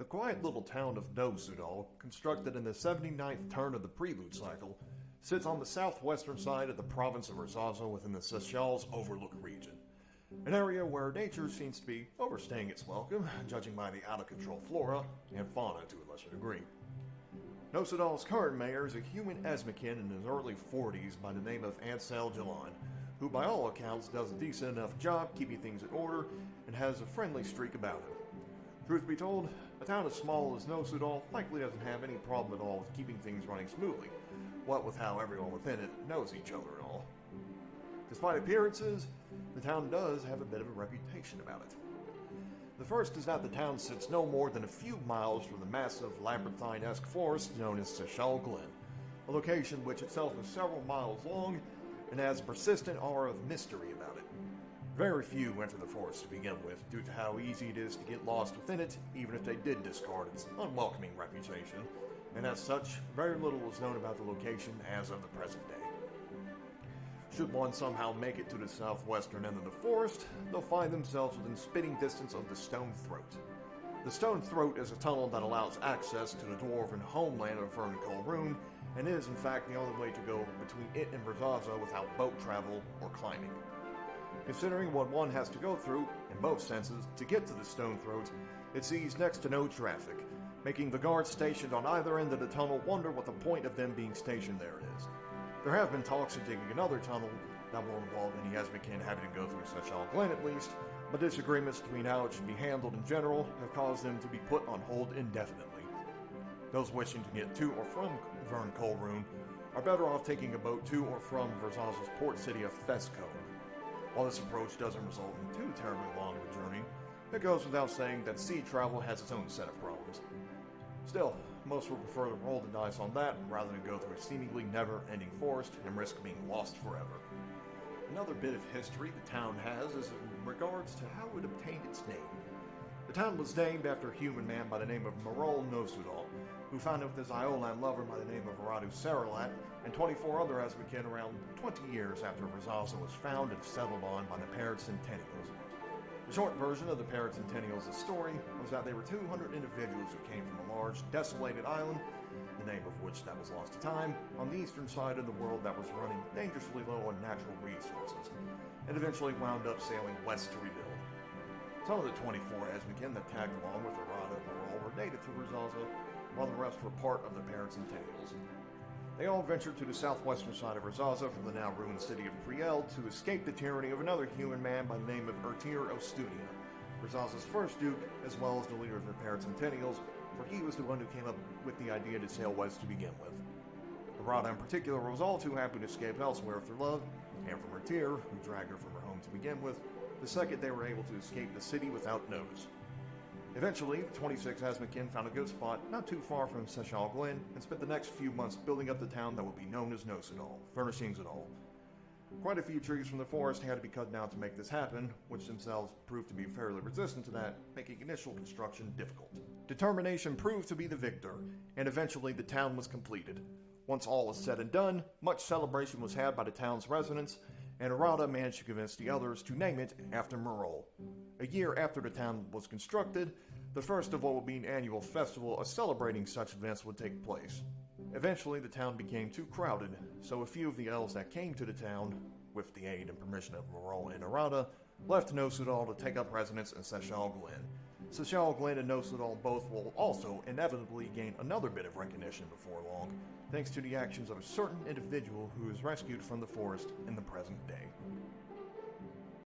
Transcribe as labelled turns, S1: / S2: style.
S1: quiet little town of Nousudal, constructed in the 79th turn of the Prelude cycle, sits on the southwestern side of the province of Verzoza within the Seychelles Overlook region. An area where nature seems to be overstaying its welcome, judging by the out-of-control flora and fauna to a lesser degree. Nousudal's current mayor is a human Esmakin in his early 40s by the name of Ansel Jalan, who by all accounts does a decent enough job keeping things in order and has a friendly streak about him. Truth be told, a town as small as Nousudal likely doesn't have any problem at all with keeping things running smoothly, what with how everyone within it knows each other and all. Despite appearances, the town does have a bit of a reputation about it. The first is that the town sits no more than a few miles from the massive labyrinthine-esque forest known as Seychelles Glen, a location which itself is several miles long and has a persistent aura of mystery about it. Very few enter the forest to begin with, due to how easy it is to get lost within it, even if they did discard its unwelcoming reputation, and as such, very little is known about the location as of the present day. Should one somehow make it to the southwestern end of the forest, they'll find themselves within spitting distance of the Stone Throat. The Stone Throat is a tunnel that allows access to the dwarven homeland of Vern and is in fact the only way to go between it and Verzoza without boat travel or climbing. Considering what one has to go through, in both senses, to get to the Stone Throat, it sees next to no traffic, making the guards stationed on either end of the tunnel wonder what the point of them being stationed there is. There have been talks of digging another tunnel that will involve any Esmakin having to go through Seychelles Glen at least, but disagreements between how it should be handled in general have caused them to be put on hold indefinitely. Those wishing to get to or from Vern are better off taking a boat to or from Verzoza's port city of Fesco. While this approach doesn't result in too terribly long of a journey, it goes without saying that sea travel has its own set of problems. Still, most would prefer to roll the dice on that rather than go through a seemingly never-ending forest and risk being lost forever. Another bit of history the town has is in regards to how it obtained its name. The town was named after a human man by the name of Nousudal, who found it with his Iolan lover by the name of Aradu Saralat, and 24 other Esmakin around 20 years after Verzoza was found and settled on by the Centennials. The short version of the Centennials' story was that they were 200 individuals who came from a large, desolated island, the name of which that was lost to time, on the eastern side of the world that was running dangerously low on natural resources, and eventually wound up sailing west to rebuild. Some of the 24 Esmakin that tagged along with Arada were native to Verzoza, while the rest were part of the Centennials. They all ventured to the southwestern side of Verzoza from the now ruined city of Priel to escape the tyranny of another human man by the name of Ertir Ostudia, Verzoza's first duke, as well as the leader of the Centennials, for he was the one who came up with the idea to sail west to begin with. Arada in particular was all too happy to escape elsewhere through love, and from Ertir, who dragged her from her home to begin with, the second they were able to escape the city without notice. Eventually, the 26 Esmakin found a good spot not too far from Seychelles Glen and spent the next few months building up the town that would be known as Nousudal, furnishings and all. Quite a few trees from the forest had to be cut down to make this happen, which themselves proved to be fairly resistant to that, making initial construction difficult. Determination proved to be the victor, and eventually the town was completed. Once all was said and done, much celebration was had by the town's residents, and Arada managed to convince the others to name it after Morrowind. A year after the town was constructed, the first of what would be an annual festival celebrating such events would take place. Eventually, the town became too crowded, so a few of the elves that came to the town, with the aid and permission of Morrowind and Arada, left Nousudal to take up residence in Seychelles Glen. Seychelles Glen and Nousudal both will also inevitably gain another bit of recognition before long, thanks to the actions of a certain individual who is rescued from the forest in the present day.